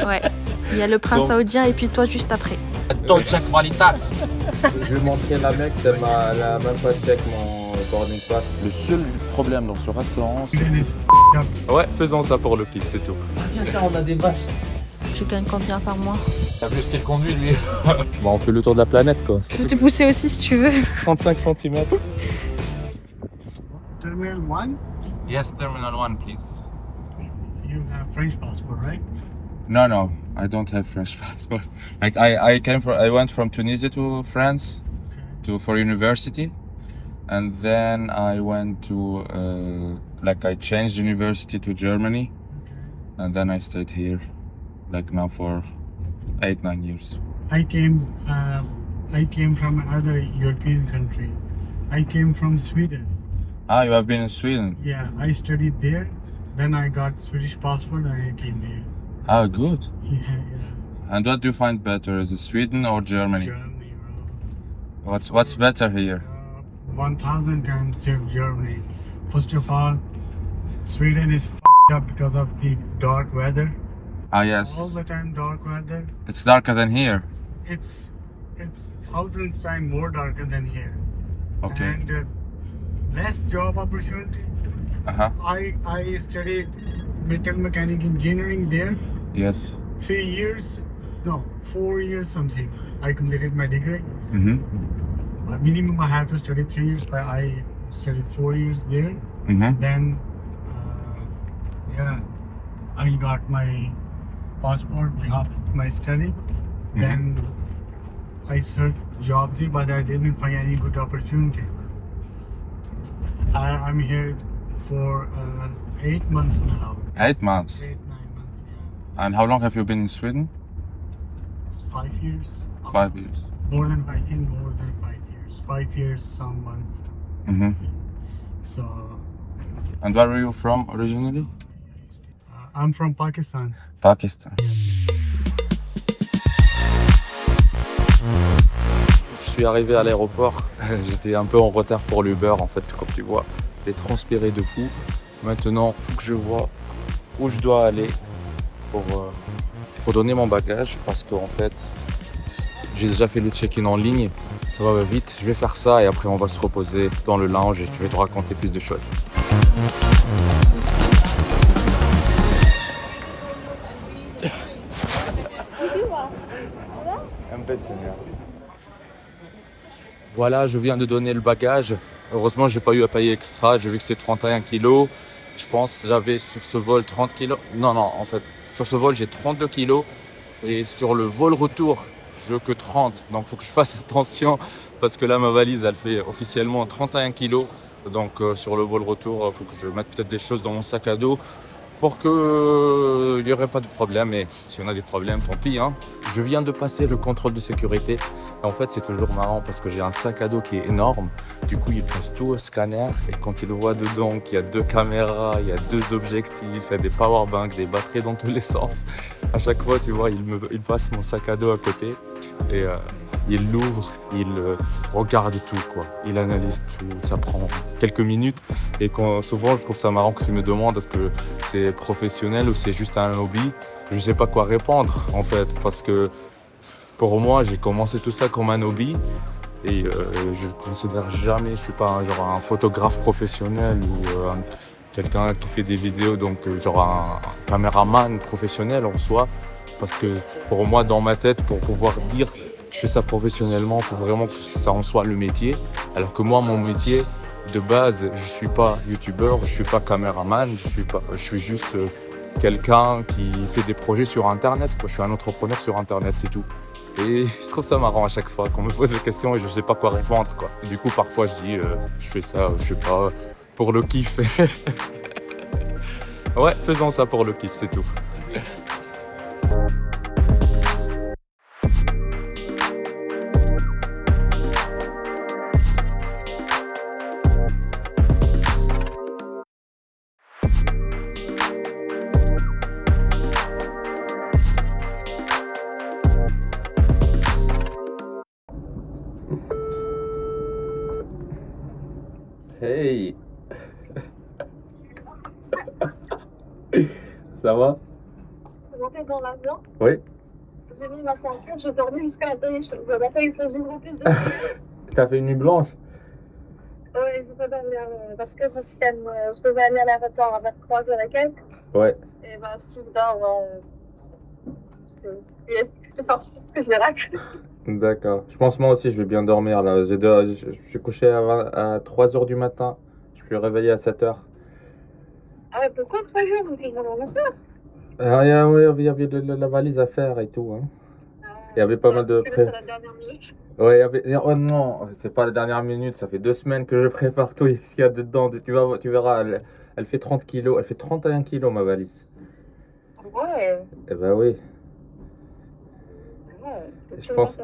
Ouais. Il y a le prince Donc- saoudien et puis toi juste après. Dolce qualitat. Je vais montrer la mec, elle a même pas check mon boarding pass. Le seul problème dans ce restaurant, ouais, faisons ça pour le kiff, c'est tout. Tiens, on a des vaches. Tu gagnes combien par mois? T'as vu ce qu'il conduit, lui? Bon, on fait le tour de la planète, quoi. Je peux te pousser aussi si tu veux. 35 cm. Terminal 1, Yes, Terminal 1, please. you have French passport, right? No, I don't have French passport. Like I went from Tunisia to France for university, and then I went to I changed university to Germany, and then I stayed here, like now for 8-9 years. I came from another European country. I came from Sweden. Ah, you have been in Sweden. Yeah, I studied there. Then I got Swedish passport and I came here. Ah, good. Yeah. And what do you find better? Is it Sweden or Germany? Germany, bro. What's better here? 1000 times Germany. First of all, Sweden is f***ed up because of the dark weather. Ah, yes. All the time dark weather. It's darker than here. It's thousands times more darker than here. Okay. And less job opportunity. Uh-huh. I studied metal mechanic engineering there. Yes. 4 years something. I completed my degree. Mm-hmm. Minimum I have to study 3 years, but I studied 4 years there. Mm-hmm. Then, I got my passport behalf of my study. Then I searched job there, but I didn't find any good opportunity. I'm here for 8 months now. 8 months. 8, 9 months, yeah. And how long have you been in Sweden? It's 5 years. 5 years. More than 5 years. 5 years, some months. Mm-hmm. So, And where are you from originally? I'm from Pakistan. Pakistan. Je suis arrivé à l'aéroport, j'étais un peu en retard pour l'Uber en fait, comme tu vois. J'ai transpiré de fou. Maintenant, il faut que je vois où je dois aller pour donner mon bagage parce qu'en fait, j'ai déjà fait le check-in en ligne. Ça va vite, je vais faire ça et après on va se reposer dans le lounge et je vais te raconter plus de choses. Voilà, je viens de donner le bagage. Heureusement, j'ai pas eu à payer extra. J'ai vu que c'était 31 kilos. Je pense que j'avais sur ce vol 30 kilos. Non, en fait, sur ce vol, j'ai 32 kilos. Et sur le vol retour, je que 30. Donc, il faut que je fasse attention parce que là, ma valise, elle fait officiellement 31 kilos. Donc, sur le vol retour, il faut que je mette peut-être des choses dans mon sac à dos pour qu'il n'y aurait pas de problème. Et si on a des problèmes, tant pis. Hein. Je viens de passer le contrôle de sécurité. Et en fait, c'est toujours marrant parce que j'ai un sac à dos qui est énorme. Du coup, il passe tout au scanner. Et quand il voit dedans qu'il y a 2 caméras, il y a 2 objectifs, il y a des powerbanks, des batteries dans tous les sens. À chaque fois, tu vois, il passe mon sac à dos à côté. Et il l'ouvre, il regarde tout, quoi. Il analyse tout. Ça prend quelques minutes. Et souvent, je trouve ça marrant qu'il me demande est-ce que c'est professionnel ou c'est juste un hobby. Je sais pas quoi répondre, en fait, parce que pour moi, j'ai commencé tout ça comme un hobby et je considère jamais, je suis pas un photographe professionnel ou quelqu'un qui fait des vidéos, donc un caméraman professionnel en soi. Parce que pour moi, dans ma tête, pour pouvoir dire que je fais ça professionnellement, il faut vraiment que ça en soit le métier. Alors que moi, mon métier, de base, je suis pas youtubeur, je suis pas caméraman, je suis juste quelqu'un qui fait des projets sur Internet. Je suis un entrepreneur sur Internet, c'est tout. Et je trouve ça marrant à chaque fois qu'on me pose des questions et je sais pas quoi répondre, quoi. Et du coup, parfois, je dis, je fais ça, je sais pas, pour le kiff. Ouais, faisons ça pour le kiff, c'est tout. Hey. Ça va? C'est bon, t'es j'étais dans l'avion, Oui. j'ai mis ma ceinture, j'ai dormi jusqu'à l'atterrissage. Ça n'a pas eu une routine de T'as fait une nuit blanche? Oui, j'ai pas dormi parce que je devais aller à l'aéroport à 23h et quelques. Ouais. Et ben, si je dors, c'est pas ce que je vais rater. D'accord. Je pense moi aussi je vais bien dormir là. Je suis couché à 3h du matin. Je suis réveillé à 7h. Ah ouais, pourquoi 3 jours? Vous faites vraiment peur. Ah, il y avait la valise à faire et tout. Hein. Il y avait pas mal de C'est la dernière minute. Ouais, il y avait... Oh non, c'est pas la dernière minute, ça fait 2 semaines que je prépare tout ce qu'il y a dedans. Tu verras, elle fait 30 kilos, elle fait 31 kilos ma valise. Ouais. Eh ben oui. Ouais. Je pense...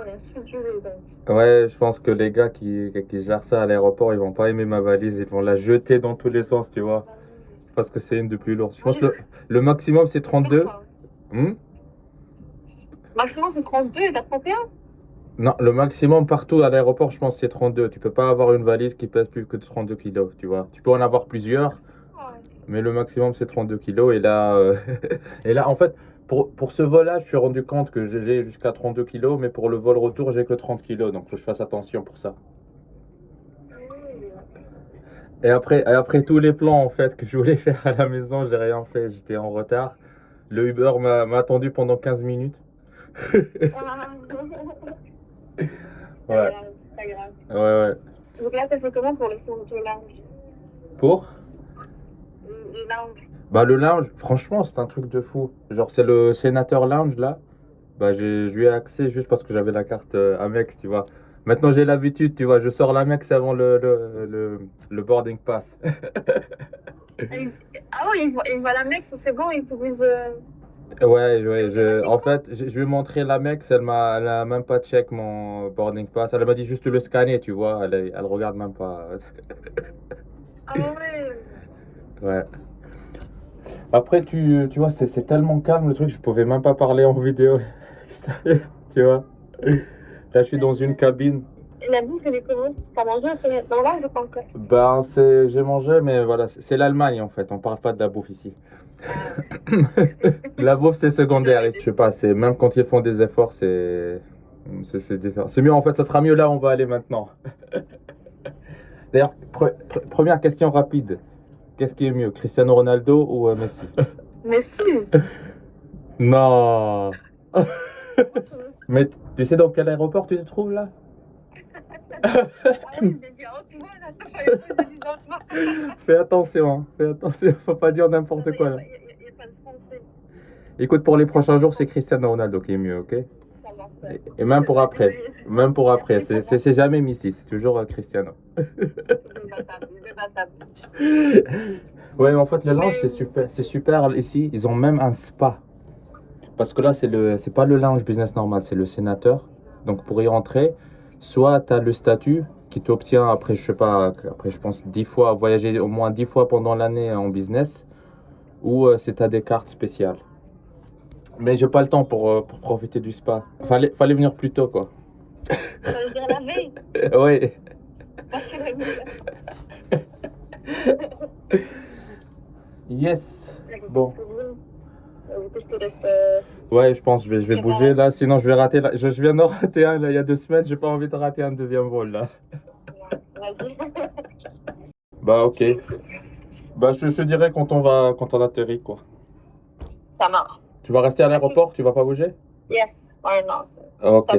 Ouais, je pense que les gars qui gèrent ça à l'aéroport, ils vont pas aimer ma valise, ils vont la jeter dans tous les sens, tu vois. Parce que c'est une de plus lourdes. Je pense que le maximum c'est 32. Maximum c'est 32 et t'as 31? Non, le maximum partout à l'aéroport, je pense que c'est 32. Tu peux pas avoir une valise qui pèse plus que 32 kilos, tu vois. Tu peux en avoir plusieurs, mais le maximum c'est 32 kilos. Et là, et là, en fait, pour ce vol-là, je suis rendu compte que j'ai jusqu'à 32 kilos, mais pour le vol retour, j'ai que 30 kilos. Donc, il faut que je fasse attention pour ça. Et après tous les plans en fait que je voulais faire à la maison, j'ai rien fait. J'étais en retard. Le Uber m'a attendu pendant 15 minutes. Ouais. C'est pas grave. Ouais. Donc là, t'as fait comment pour le son de lounge? Pour? Le lounge. Bah le lounge, franchement, c'est un truc de fou. Genre c'est le sénateur lounge là. Bah je lui ai accès juste parce que j'avais la carte Amex, tu vois. Maintenant j'ai l'habitude, tu vois, je sors l'Amex avant le boarding pass. Ah oui, il voit l'Amex, c'est bon, ils te disent... Ouais, en fait, je lui ai montré l'Amex, elle a même pas check mon boarding pass. Elle m'a dit juste de le scanner, tu vois, elle regarde même pas. Ah ouais. Ouais. Après, tu vois, c'est tellement calme le truc, je pouvais même pas parler en vidéo. Tu vois. Là, je suis dans une cabine. Et la bouffe, elle est comment? T'as mangé dans là, je pas encore. Ben, j'ai mangé, mais voilà, c'est l'Allemagne en fait, on parle pas de la bouffe ici. La bouffe, c'est secondaire. Je sais pas, même quand ils font des efforts, c'est différent. C'est mieux en fait, ça sera mieux là où on va aller maintenant. D'ailleurs, première question rapide. Qu'est-ce qui est mieux, Cristiano Ronaldo ou Messi? Messi. Non. Mais tu sais dans quel aéroport tu te trouves là? Fais attention, faut pas dire n'importe quoi là. Écoute, pour les prochains jours, c'est Cristiano Ronaldo qui est mieux, ok? Et même pour après, c'est jamais Messi, c'est toujours Cristiano. Ouais, mais en fait, le lounge, c'est super ici. Ils ont même un spa. Parce que là, c'est pas le lounge business normal, c'est le sénateur. Donc, pour y rentrer, soit tu as le statut qui t'obtient après, je sais pas, après, je pense 10 fois, voyager au moins 10 fois pendant l'année en business, ou c'est à des cartes spéciales. Mais j'ai pas le temps pour profiter du spa. Fallait venir plus tôt, quoi. Ça veut dire la veille. Oui. Yes. Bon. Je te laisse. Ouais, je pense que je vais bouger là, sinon je vais rater. Je viens d'en rater un là, il y a 2 semaines, j'ai pas envie de rater un deuxième vol là. Vas-y. Bah ok. Bah je te dirai quand on atterrit quoi. Ça marche. Tu vas rester à l'aéroport, tu vas pas bouger? Yes, why not? Ok.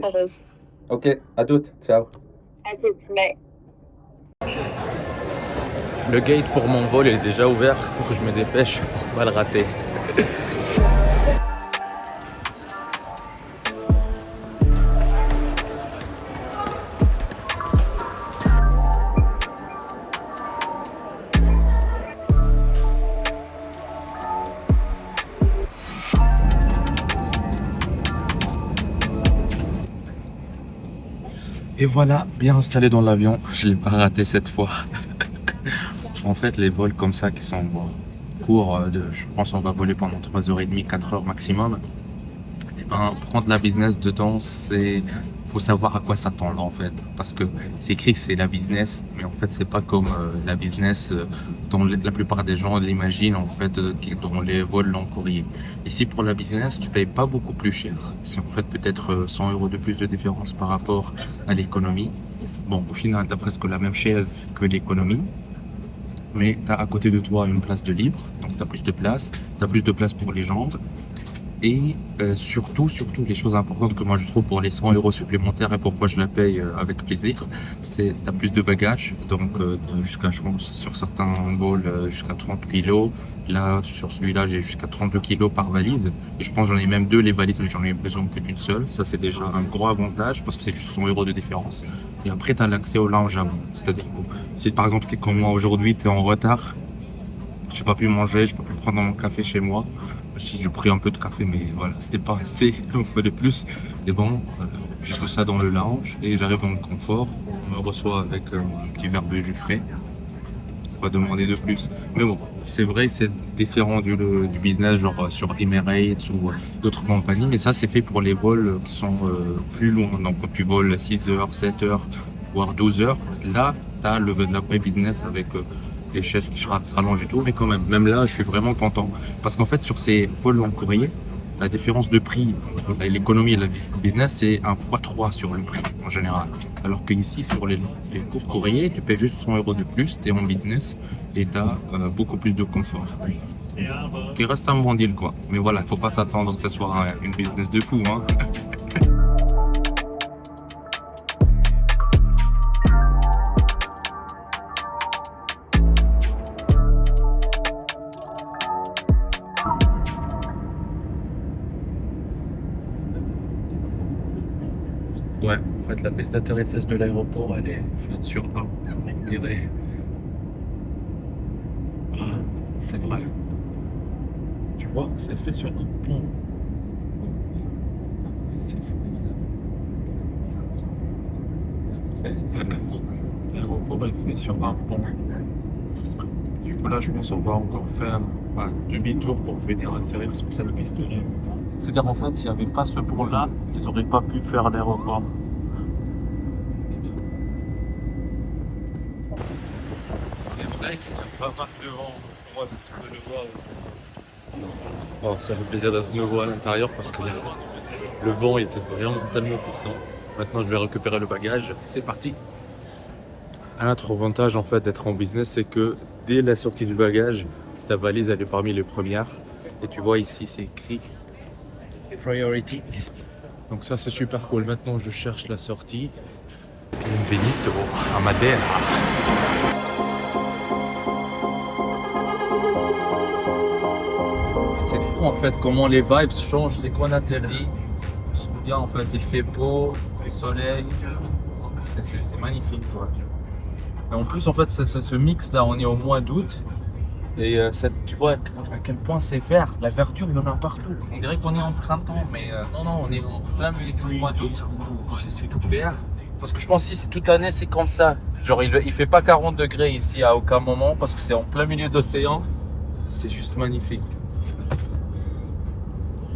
Ok, à toutes, ciao. À toutes, mais. Le gate pour mon vol est déjà ouvert, faut que je me dépêche pour pas le rater. Et voilà, bien installé dans l'avion, je l'ai pas raté cette fois. En fait, les vols comme ça qui sont courts, je pense qu'on va voler pendant 3h30, 4h maximum. Et ben, prendre la business dedans, faut faut savoir à quoi s'attendre en fait. Parce que c'est écrit que c'est la business, mais en fait, c'est pas comme la business dont la plupart des gens l'imaginent en fait, dont les vols long courrier. Ici, pour la business, tu payes pas beaucoup plus cher. C'est en fait peut-être 100 € de plus de différence par rapport à l'économie. Bon, au final, tu as presque la même chaise que l'économie. Mais tu as à côté de toi une place de libre, donc tu as plus de place, tu as plus de place pour les jambes. Et surtout, les choses importantes que moi je trouve pour les 100 € supplémentaires et pourquoi je la paye avec plaisir, c'est tu as plus de bagages, donc jusqu'à, je pense, sur certains vols, jusqu'à 30 kilos. Là, sur celui-là, j'ai jusqu'à 32 kilos par valise. Et je pense que j'en ai même deux les valises, mais j'en ai besoin que d'une seule. Ça, c'est déjà un gros avantage parce que c'est juste 100 € de différence. Et après, tu as l'accès au lounge avant. C'est-à-dire, si par exemple, tu es comme moi aujourd'hui, tu es en retard, j'ai pas pu manger, je peux plus prendre mon café chez moi. Si je pris un peu de café, mais voilà, c'était pas assez, il me fallait plus. Et bon, j'ai tout ça dans le lounge et j'arrive dans le confort. On me reçoit avec un petit verre de jus frais. Pas demander de plus. Mais bon, c'est vrai que c'est différent du business, genre sur Emirates ou d'autres compagnies. Mais ça, c'est fait pour les vols qui sont plus longs. Donc, quand tu voles 6 heures, 7 heures, voire 12 heures, là, tu as la vraie business avec les chaises qui se rallongent et tout. Mais quand même là, je suis vraiment content. Parce qu'en fait, sur ces vols long courrier, la différence de prix entre l'économie et la business, c'est un x3 sur le prix en général. Alors qu'ici, sur les courts courriers, tu payes juste 100 € de plus, tu es en business et tu as beaucoup plus de confort. Qui reste un bon deal, quoi. Mais voilà, il ne faut pas s'attendre que ce soit une business de fou, hein. Ouais, en fait, la piste d'atterrissage de l'aéroport, elle est faite sur un, on dirait. Ah, c'est vrai. Tu vois, c'est fait sur un pont. C'est fou. L'aéroport est fait sur un pont. Du coup, là, je pense qu'on va encore faire un demi-tour pour venir atterrir sur cette piste-là. C'est-à-dire, en fait, s'il n'y avait pas ce pont-là, ils n'auraient pas pu faire l'aéroport. C'est vrai qu'il n'y a pas mal de vent. Moi, tu peux le voir. Bon, ça fait plaisir d'être de nouveau à l'intérieur parce que le vent était vraiment tellement puissant. Maintenant, je vais récupérer le bagage. C'est parti. Un autre avantage, en fait, d'être en business, c'est que dès la sortie du bagage, ta valise, elle est parmi les premières. Et tu vois ici, c'est écrit Priority. Donc ça c'est super cool. Maintenant je cherche la sortie. Bienvenido à Madeira. C'est fou en fait comment les vibes changent dès qu'on atterrit. C'est bien en fait, il fait beau, le soleil. C'est magnifique quoi. Et en plus en fait ce mix là, on est au mois d'août. Et tu vois à quel point c'est vert, la verdure il y en a partout. On dirait qu'on est en printemps, mais non, on est en plein milieu du mois d'août. C'est tout vert. Parce que je pense que c'est toute l'année, c'est comme ça. Genre il fait pas 40 degrés ici à aucun moment parce que c'est en plein milieu d'océan. C'est juste magnifique.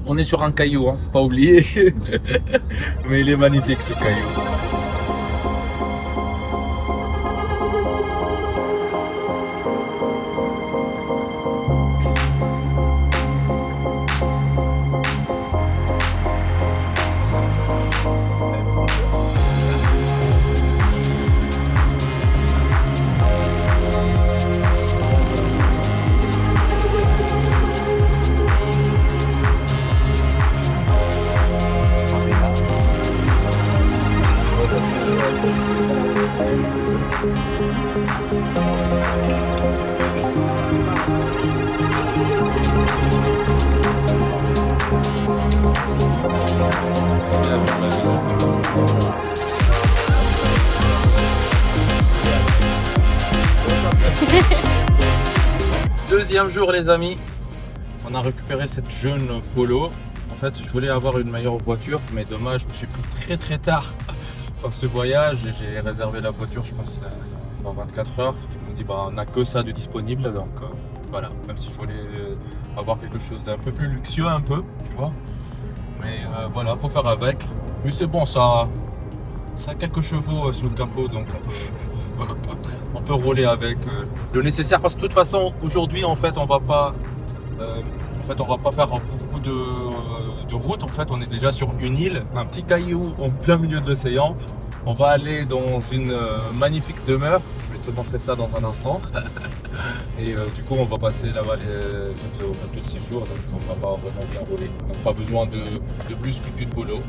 On est sur un caillou, hein, faut pas oublier. Mais il est magnifique ce caillou. Deuxième jour les amis, on a récupéré cette jeune Polo. En fait je voulais avoir une meilleure voiture mais dommage, je me suis pris très tard par ce voyage et j'ai réservé la voiture je pense dans 24 heures. Ils m'ont dit bah on n'a que ça de disponible donc voilà, même si je voulais avoir quelque chose d'un peu plus luxueux un peu, tu vois. Mais voilà, faut faire avec. Mais c'est bon ça, Ça a quelques chevaux sous le capot, donc on peut rouler avec le nécessaire. Parce que de toute façon, aujourd'hui, en fait, on va pas faire beaucoup de route. En fait, on est déjà sur une île, un petit caillou en plein milieu de l'océan. On va aller dans une magnifique demeure. Je vais te montrer ça dans un instant. Et du coup, on va passer là-bas tous ces jours. Donc, on va pas vraiment bien rouler. Donc, pas besoin de plus qu'une Polo.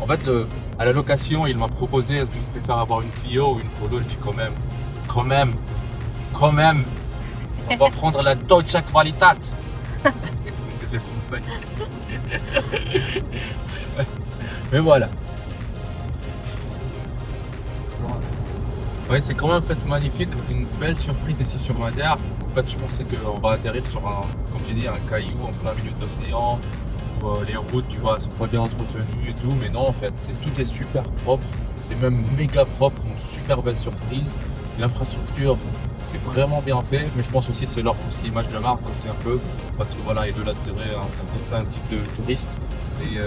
En fait, à la location, il m'a proposé est-ce que je préfère avoir une Clio ou une Polo. Je dis quand même. On va prendre la Deutsche Qualität. Les Français. Mais voilà. Ouais, c'est quand même en fait magnifique, une belle surprise ici sur Madère. En fait, je pensais qu'on va atterrir sur comme j'ai dit, un caillou en plein milieu de l'océan. Les routes, tu vois, sont pas bien entretenues et tout, mais non, en fait, tout est super propre. C'est même méga propre, une super belle surprise. L'infrastructure, c'est vraiment bien fait, mais je pense aussi c'est leur image de marque aussi un peu, parce que voilà, ils veulent attirer un certain type de touristes. Et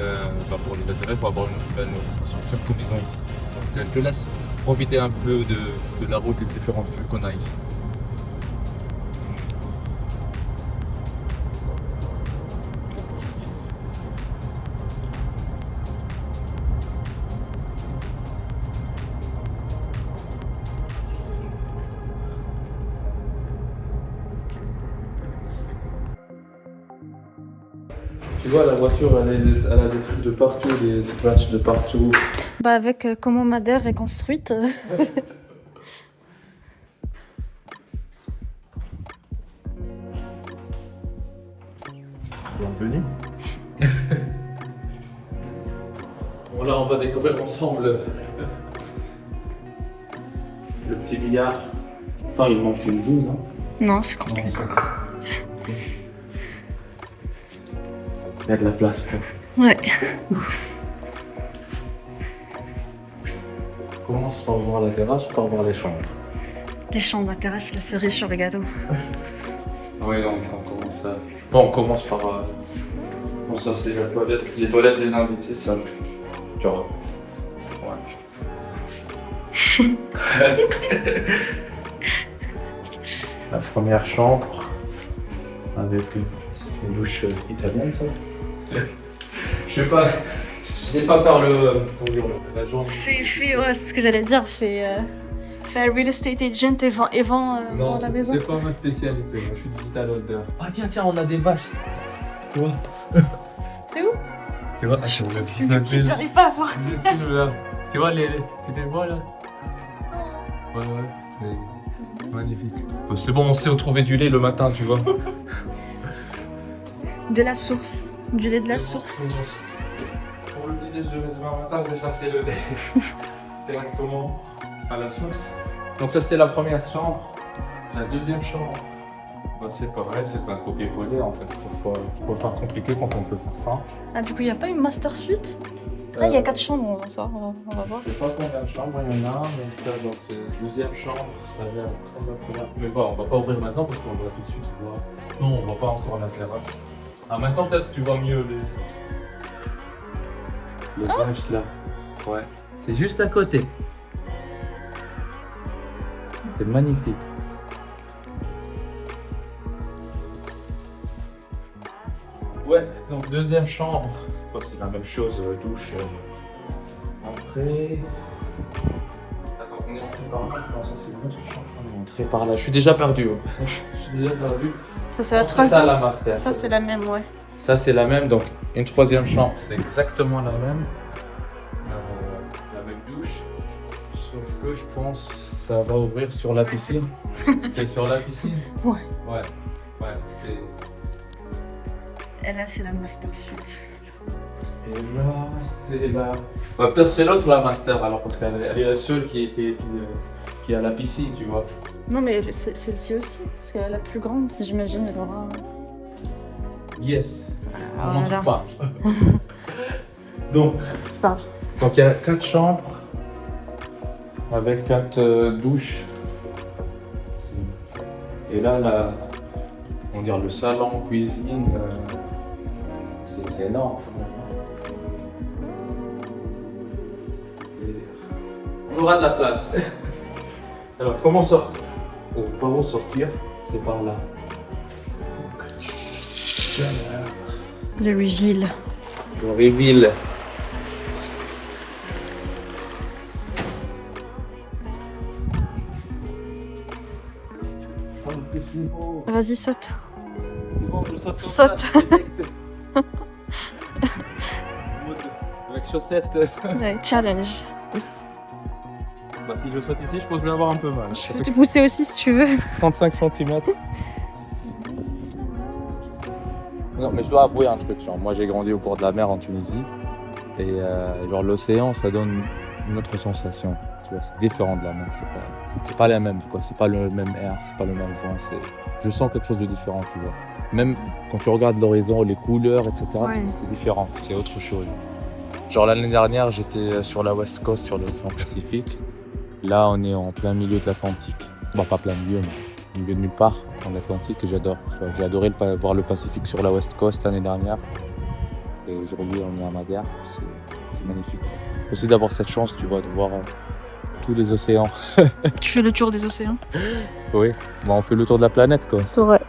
pour les attirer, il faut avoir une belle infrastructure comme ils ont ici. Donc, je te laisse profiter un peu de la route et des différentes vues qu'on a ici. Tu vois, la voiture, elle a des trucs de partout, des scratchs de partout. Bah avec comment Madère est construite. Bienvenue. Bon, là, on va découvrir ensemble le petit billard. Attends, il manque une boue, non? Non, c'est complet. Il y a de la place, quoi. Ouais. On commence par voir la terrasse ou par voir les chambres? Les chambres, la terrasse, c'est la cerise sur le gâteau. Oui, donc on commence à... Bon, on commence par... Bon, ça, c'est la toilette. Les toilettes des invités, ça... Genre... Ouais. La première chambre, avec une douche italienne, ça. Je sais pas faire la journée. Ouais, c'est ce que j'allais dire. Fais real estate agent et vend la maison. C'est pas ma spécialité, moi je suis digital holder. Ah tiens, on a des vaches. Tu vois? C'est où? Tu vois? J'arrive pas à voir. Je filme là. Tu vois, tu les vois là? Ouais, c'est magnifique. C'est bon, on sait où trouver du lait le matin, tu vois. De la source. Du lait de la source. Pour le dîner de demain matin, je vais chercher le lait directement à la source. Donc ça, c'était la première chambre. La deuxième chambre, bah, c'est pareil, c'est un copier-coller en fait. Faut pas compliqué quand on peut faire ça. Ah, du coup, il n'y a pas une master suite? Ah, il y a 4 chambres, on va voir. Je sais pas combien de chambres il y en a, mais ça, donc c'est la deuxième chambre, ça a l'air très bien. Mais bon, on va pas ouvrir maintenant parce qu'on va tout de suite voir. Non, on va pas encore la terrasse. Ah, maintenant peut-être tu vois mieux les vaches là. Ouais. C'est juste à côté. C'est magnifique. Ouais, donc deuxième chambre. Bon, c'est la même chose, douche. Après. Attends, on est entré par là. Non, ça c'est une autre chambre. On est entré par là. Je suis déjà perdu. Je suis déjà perdu. Ça, c'est la C'est troisième. ça la master. Ça, c'est la même, ouais. Ça c'est la même, donc une troisième chambre, c'est exactement la même. La même douche. Sauf que je pense que ça va ouvrir sur la piscine. C'est sur la piscine? Ouais. Ouais, c'est... Et là, c'est la master suite. Et là, c'est la... Bah, peut-être c'est l'autre la master alors, parce qu'elle est la seule qui a la piscine, tu vois. Non, mais celle-ci aussi, parce qu'elle est la plus grande, j'imagine, elle aura... Yes. Ah, On n'en voilà. fout pas. Donc il y a 4 chambres avec 4 douches. Et là, on va dire le salon, cuisine, c'est énorme. Et aura de la place. Alors, comment sortir? Comment sortir? C'est par là. Le reveal. Le reveal. Vas-y, saute. Saute. Saute. Avec chaussettes. Ouais, challenge. Bah, si je saute ici, je pense que je vais avoir un peu mal. Je peux te pousser aussi si tu veux. 35 cm. Non, mais je dois avouer un truc. Genre, moi, j'ai grandi au bord de la mer en Tunisie. Et genre, l'océan, ça donne une autre sensation. Tu vois, c'est différent de la mer. C'est pas la même, quoi. C'est pas le même air, c'est pas le même vent. Je sens quelque chose de différent, tu vois. Même quand tu regardes l'horizon, les couleurs, etc., Ouais. c'est différent. C'est autre chose. Genre, l'année dernière, j'étais sur la West Coast, sur l'océan Pacifique. Là, on est en plein milieu de l'Atlantique. Bon, pas plein milieu, mais milieu de nulle part en Atlantique, et j'adore. J'ai adoré voir le Pacifique sur la West Coast l'année dernière. Et aujourd'hui, on est à Madère. C'est magnifique. Aussi d'avoir cette chance, tu vois, de voir tous les océans. Tu fais le tour des océans. Oui, bon, on fait le tour de la planète, quoi. Ouais.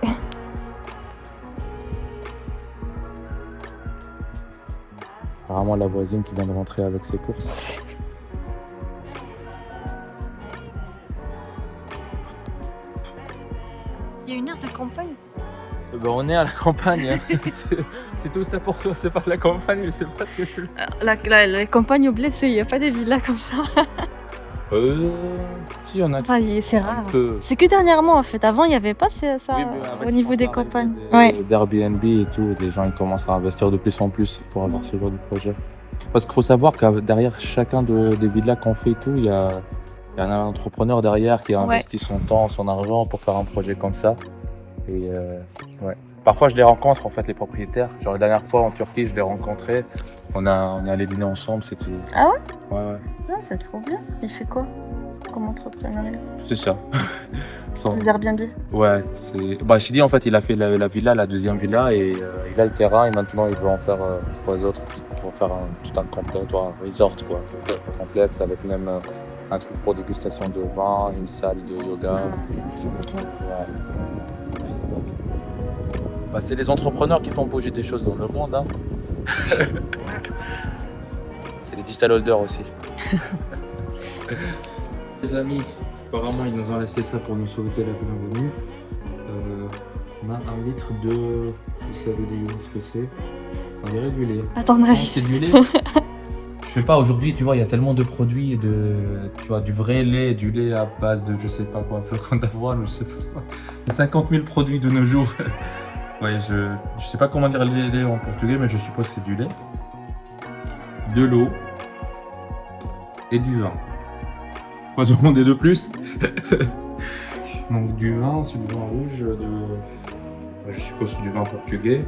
Apparemment, la voisine qui vient de rentrer avec ses courses. Il y a une aire de campagne. Ben, on est à la campagne. Hein. C'est tout ça pour toi, c'est pas la campagne, je sais pas ce que c'est. La campagne au bled, il n'y a pas des villas comme ça. Si, on a Enfin, c'est rare. un peu. C'est que dernièrement en fait. Avant, il n'y avait pas ça Oui, mais avec au niveau des l'arrivée campagnes. des- Ouais. d'Airbnb et tout, les gens ils commencent à investir de plus en plus pour avoir ce genre de projet. Parce qu'il faut savoir que derrière chacun des villas qu'on fait et tout, il y a un entrepreneur derrière qui a Ouais. investi son temps, son argent pour faire un projet comme ça. Et ouais. Parfois je les rencontre en fait, les propriétaires. Genre la dernière fois en Turquie, je les rencontrais. On est allé dîner ensemble, c'était. Ah ouais? Ouais, ouais. Ah, c'est trop bien. Il fait quoi comme entrepreneuriat? C'est ça. Sans- Les Airbnb. Ouais, bah, je t'ai dit en fait, il a fait la villa, la deuxième villa, et il a le terrain, et maintenant il veut en faire 3 autres. Pour faire tout un complexe, un resort quoi. Un complexe avec même un truc pour dégustation de vin, une salle de yoga. Ouais. Bah, c'est les entrepreneurs qui font bouger des choses dans le monde. Hein. C'est les digital holders aussi. Les amis, apparemment ils nous ont laissé ça pour nous souhaiter la bienvenue. On a 1 litre de... Je sais pas ce que c'est. On dirait du lait. À ton Non, avis. c'est du lait. Je sais pas, aujourd'hui, tu vois, il y a tellement de produits, tu vois, du vrai lait, du lait à base de, je sais pas quoi, flocons d'avoine, ou je sais pas quoi. Il y a 50 000 produits de nos jours. Ouais, je sais pas comment dire lait en portugais, mais je suppose que c'est du lait. De l'eau. Et du vin. Pas demander de plus. Donc du vin, c'est du vin rouge, je suppose que c'est du vin portugais.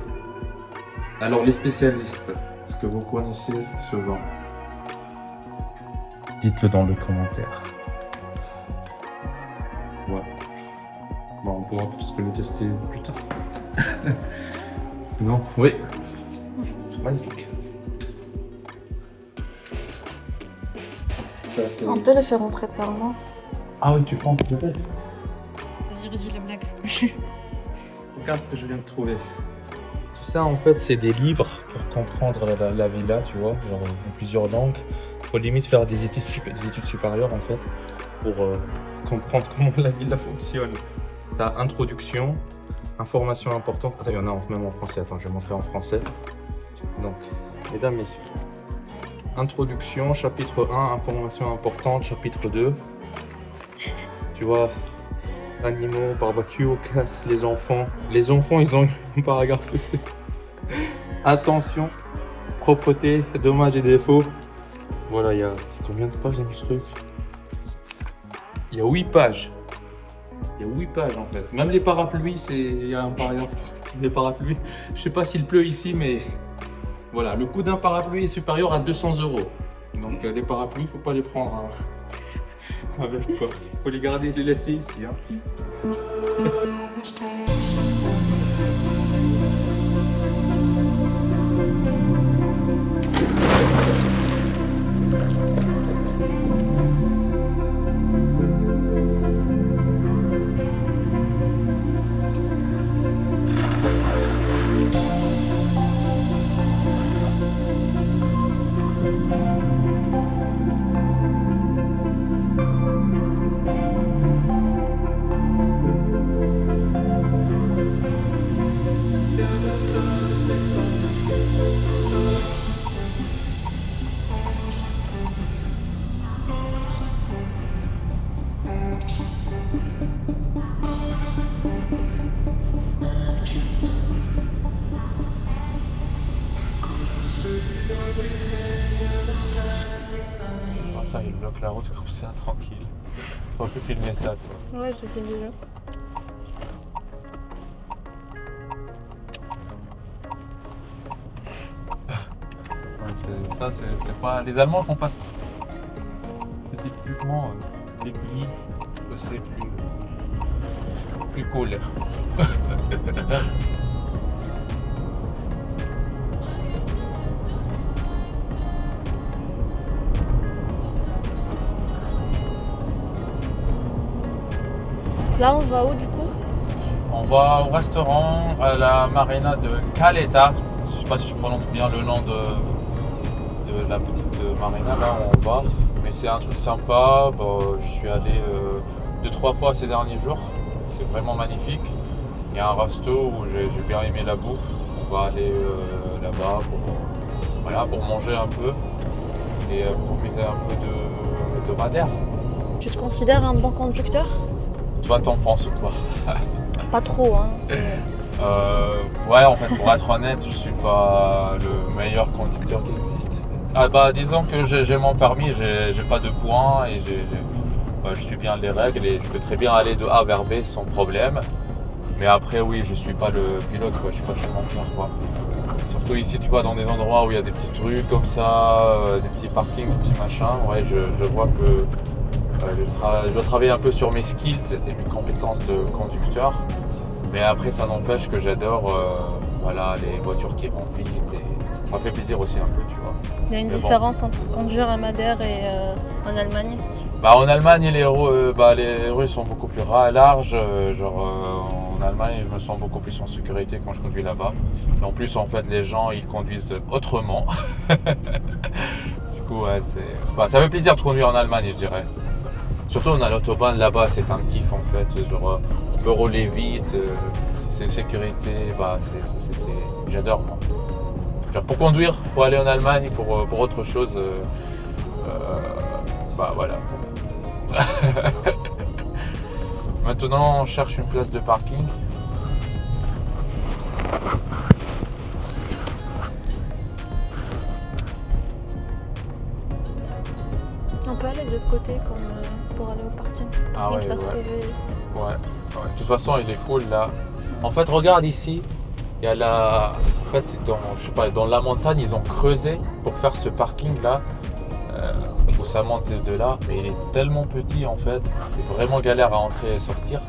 Alors les spécialistes, est-ce que vous connaissez ce vin? Dites-le dans les commentaires. Ouais. Bon, on pourra peut-être le tester plus tard. Non? Oui. C'est magnifique. Ça, c'est... On peut le faire rentrer par là. Ah oui, tu prends le reste. Vas-y, redis la blague. Regarde ce que je viens de trouver. Tout ça, en fait, c'est des livres pour comprendre la villa, tu vois, genre en plusieurs langues. Il faut limite faire des études supérieures, en fait, pour comprendre comment la villa fonctionne. T'as introduction, information importante. Attends, il y en a même en français. Attends, je vais montrer en français. Donc, mesdames, messieurs. Introduction, chapitre 1, information importante, chapitre 2. Tu vois, animaux, barbecue, casse, les enfants. Les enfants, ils ont un paragraphe aussi. Attention, propreté, dommages et défauts. Voilà, il y a combien de pages dans ce truc? Il y a 8 pages. Il y a 8 pages en fait. Même les parapluies, il y a un paragraphe sur les parapluies. Je sais pas s'il pleut ici, mais voilà, le coût d'un parapluie est supérieur à 200 €. Donc les parapluies, il faut pas les prendre avec quoi. Il faut les garder, les laisser ici. Hein. Ah, ça, il bloque la route comme ça, tranquille. Faut plus filmer ça, quoi. Ouais, j'ai fait déjà. Ouais, ça, c'est pas. Les Allemands font pas ça. C'est typiquement les pays que c'est plus cool. Là, on va où du coup? On va au restaurant à la marina de Caleta. Je sais pas si je prononce bien le nom de la petite marina, là où on va. Mais c'est un truc sympa. Bon, je suis allé 2-3 fois ces derniers jours. C'est vraiment magnifique. Il y a un resto où j'ai bien aimé la bouffe. On va aller là-bas pour manger un peu et profiter un peu de Madère. Tu te considères un bon conducteur? Toi, t'en penses quoi? Pas trop, hein. Ouais, en fait, pour être honnête, je suis pas le meilleur conducteur qui existe. Ah bah, disons que j'ai mon permis, j'ai pas de points et je suis bien les règles et je peux très bien aller de A vers B sans problème. Mais après, oui, je suis pas le pilote, quoi. Je suis pas chauffeur, quoi. Surtout ici, tu vois, dans des endroits où il y a des petites rues comme ça, des petits parkings, des petits machins. Ouais, je vois que je dois travailler un peu sur mes skills et mes compétences de conducteur. Mais après, ça n'empêche que j'adore les voitures qui vont vite et ça fait plaisir aussi un peu, tu vois. Il y a une Mais bon. différence entre conduire à Madère et en Allemagne? Bah, en Allemagne, les rues sont beaucoup plus larges. En Allemagne, je me sens beaucoup plus en sécurité quand je conduis là-bas. Et en plus, en fait, les gens, ils conduisent autrement. Du coup, ouais, ça fait plaisir de conduire en Allemagne, je dirais. Surtout, on a l'autobahn là-bas, c'est un kiff en fait. On peut rouler vite, c'est sécurité, j'adore moi. Genre, pour conduire, pour aller en Allemagne, pour autre chose, voilà. Maintenant, on cherche une place de parking. On peut aller de l'autre côté pour aller au parking. Ah ouais, Que t'as ouais. trouvé. Ouais. De toute façon, il est full là. En fait, regarde ici. Il y a dans la montagne, ils ont creusé pour faire ce parking là. Où ça monte de là. Mais il est tellement petit en fait. C'est vraiment galère à entrer et sortir.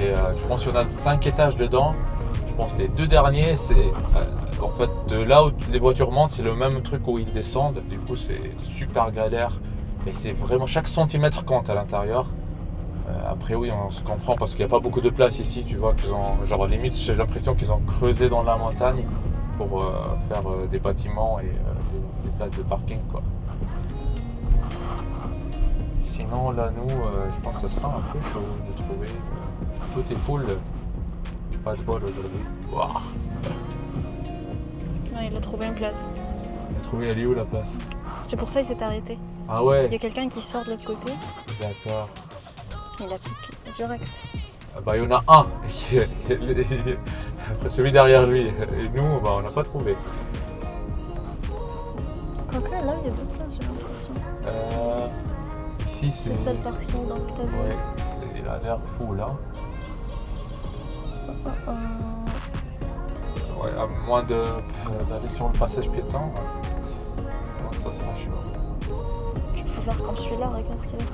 Et je pense qu'il y en a 5 étages dedans. Je pense que les 2 derniers, c'est en fait de là où les voitures montent, c'est le même truc où ils descendent. Du coup, c'est super galère. Et c'est vraiment chaque centimètre compte à l'intérieur. Après oui, on se comprend parce qu'il n'y a pas beaucoup de place ici, tu vois, limite j'ai l'impression qu'ils ont creusé dans la montagne pour faire des bâtiments et des places de parking, quoi. Sinon là nous, je pense que ça sera un peu chaud de trouver. Tout est full, pas de bol aujourd'hui. Wow. Ouais, il a trouvé une place. On a trouvé, elle est où la place? C'est pour ça qu'il s'est arrêté. Ah Il y ouais, a quelqu'un qui sort de l'autre côté. d'accord. Il a cliqué direct. Ah bah il y en a un, après celui derrière lui, et nous on n'a pas trouvé. Quoique là, il y a 2 places, j'ai l'impression. Ici C'est ça le parking donc t'as vu. Ouais, il a l'air fou là. Ouais, à moins d'aller sur le passage piéton, ça sera chaud. Tu peux faire comme celui-là, regarde ce qu'il a.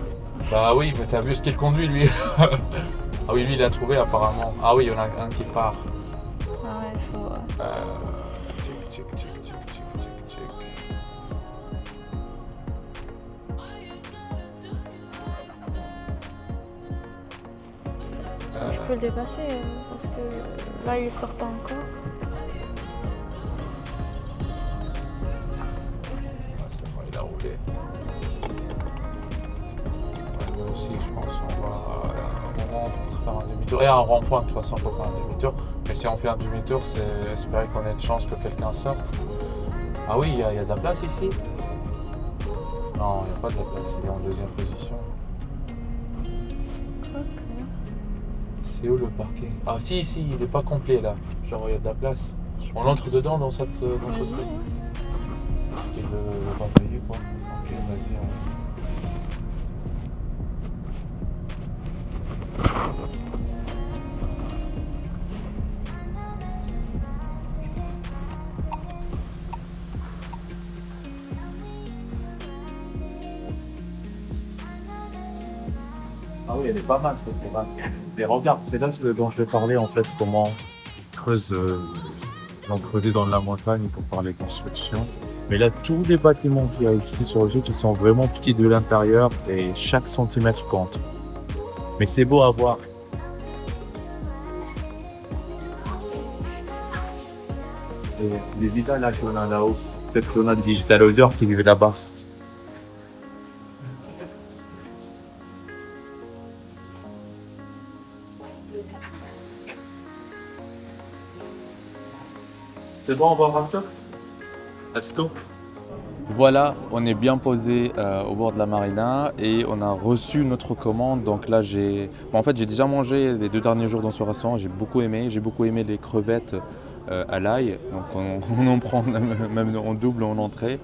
Bah oui, mais t'as vu ce qu'il conduit lui. Ah oui, lui il a trouvé apparemment. Ah oui, il y en a un qui part. Ah ouais, il faut. Check. Je peux le dépasser parce que là il sort pas encore. C'est bon, il bien roulé. Nous aussi, je pense qu'on va à un moment pour faire un demi-tour. Et un rond-point, de toute façon, pour faire un demi-tour. Mais si on fait un demi-tour, c'est espérer qu'on ait de chance que quelqu'un sorte. Ah oui, il y a de la place ici? Non, il n'y a pas de la place, il est en deuxième position. C'est où le parking? Ah si, ici, il n'est pas complet là. Genre, il y a de la place. On entre dedans dans cette truc. Il va payer quoi. Ok, vas-y. Ah oui, elle est pas mal cette terrasse. Mais regarde, c'est là dont je vais parler en fait, comment ils creusent, ils ont creusé dans la montagne pour parler construction. Mais là, tous les bâtiments qu'il y a ici sur le site, ils sont vraiment petits de l'intérieur et chaque centimètre compte. Mais c'est beau à voir. Et les villas là qu'on a là-haut, peut-être qu'on a des digital holders qui vivent là-bas. C'est bon, on va en after? Let's go. Voilà, on est bien posé au bord de la marina et on a reçu notre commande. Donc là, en fait, j'ai déjà mangé les 2 derniers jours dans ce restaurant. J'ai beaucoup aimé les crevettes à l'ail. Donc on en prend même en double en entrée.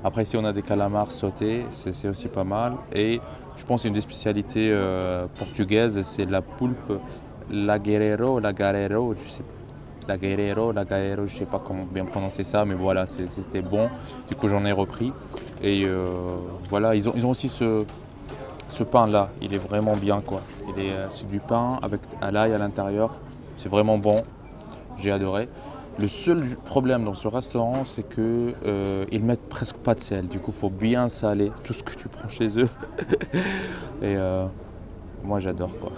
Après, ici, on a des calamars sautés. C'est aussi pas mal. Et je pense une des spécialités portugaises, c'est la poulpe lagueiro, je sais pas. Lagueiro, je sais pas comment bien prononcer ça, mais voilà, c'était bon. Du coup, j'en ai repris. Et voilà, ils ont aussi ce pain là, il est vraiment bien quoi. C'est du pain avec à l'ail à l'intérieur, c'est vraiment bon. J'ai adoré. Le seul problème dans ce restaurant, c'est que ils mettent presque pas de sel. Du coup, il faut bien saler tout ce que tu prends chez eux. Et moi, j'adore quoi.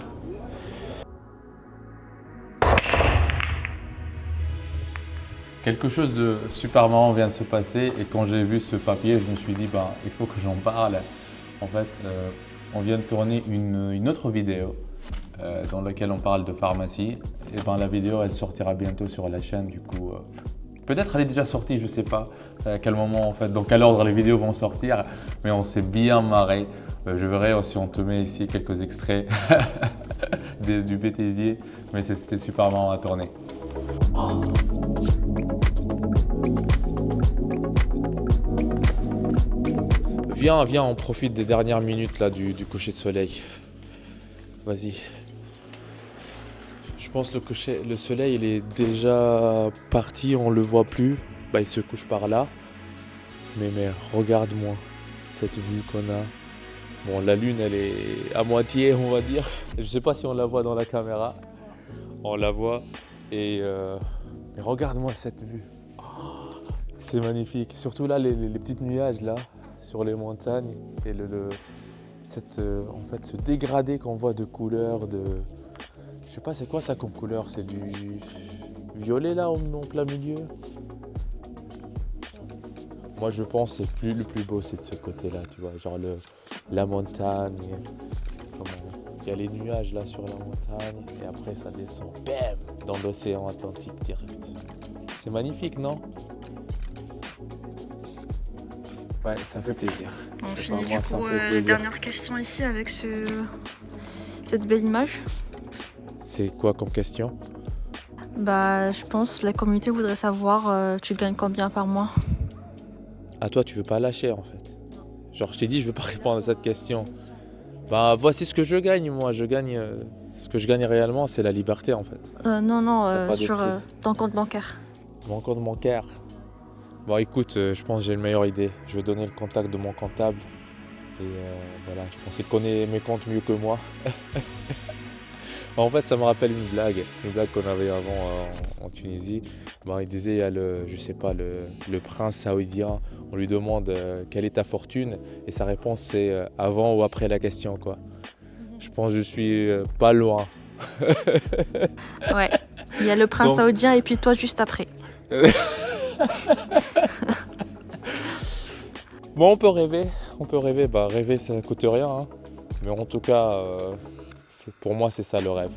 Quelque chose de super marrant vient de se passer et quand j'ai vu ce papier, je me suis dit il faut que j'en parle. En fait, on vient de tourner une autre vidéo dans laquelle on parle de pharmacie. Et la vidéo, elle sortira bientôt sur la chaîne. Du coup, peut-être elle est déjà sortie, je sais pas à quel moment en fait, dans quel ordre les vidéos vont sortir. Mais on s'est bien marré. Je verrai aussi, on te met ici quelques extraits du bêtisier. Mais c'était super marrant à tourner. Viens, on profite des dernières minutes là du coucher de soleil. Vas-y. Je pense que le soleil il est déjà parti, on le voit plus. Il se couche par là. Mais regarde-moi cette vue qu'on a. Bon, la lune elle est à moitié, on va dire. Je sais pas si on la voit dans la caméra. On la voit. Et mais regarde-moi cette vue. Oh, c'est magnifique. Surtout là, les petits nuages là. Sur les montagnes et en fait, ce dégradé qu'on voit de couleurs, je sais pas c'est quoi ça comme couleur, c'est du violet là en plein milieu. Moi je pense que le plus beau c'est de ce côté là, tu vois, genre la montagne, il y a les nuages là sur la montagne et après ça descend, bam, dans l'océan Atlantique direct. C'est magnifique, non? Ouais, ça fait plaisir. On finit du coup la dernière question ici avec cette belle image. C'est quoi comme question? Je pense que la communauté voudrait savoir tu gagnes combien par mois? Ah toi tu veux pas lâcher en fait. Genre je t'ai dit je veux pas répondre à cette question. Voici ce que je gagne moi. Ce que je gagne réellement c'est la liberté en fait. Non, sur ton compte bancaire. Mon compte bancaire. Bon écoute, je pense que j'ai une meilleure idée. Je vais donner le contact de mon comptable. Et voilà, je pense qu'il connaît mes comptes mieux que moi. En fait, ça me rappelle une blague qu'on avait avant en Tunisie. Il disait, il y a le prince saoudien. On lui demande quelle est ta fortune et sa réponse c'est avant ou après la question quoi. Je pense que je suis pas loin. Ouais, il y a le prince saoudien et puis toi juste après. Bon, on peut rêver, rêver ça coûte rien, hein. Mais en tout cas, pour moi c'est ça le rêve.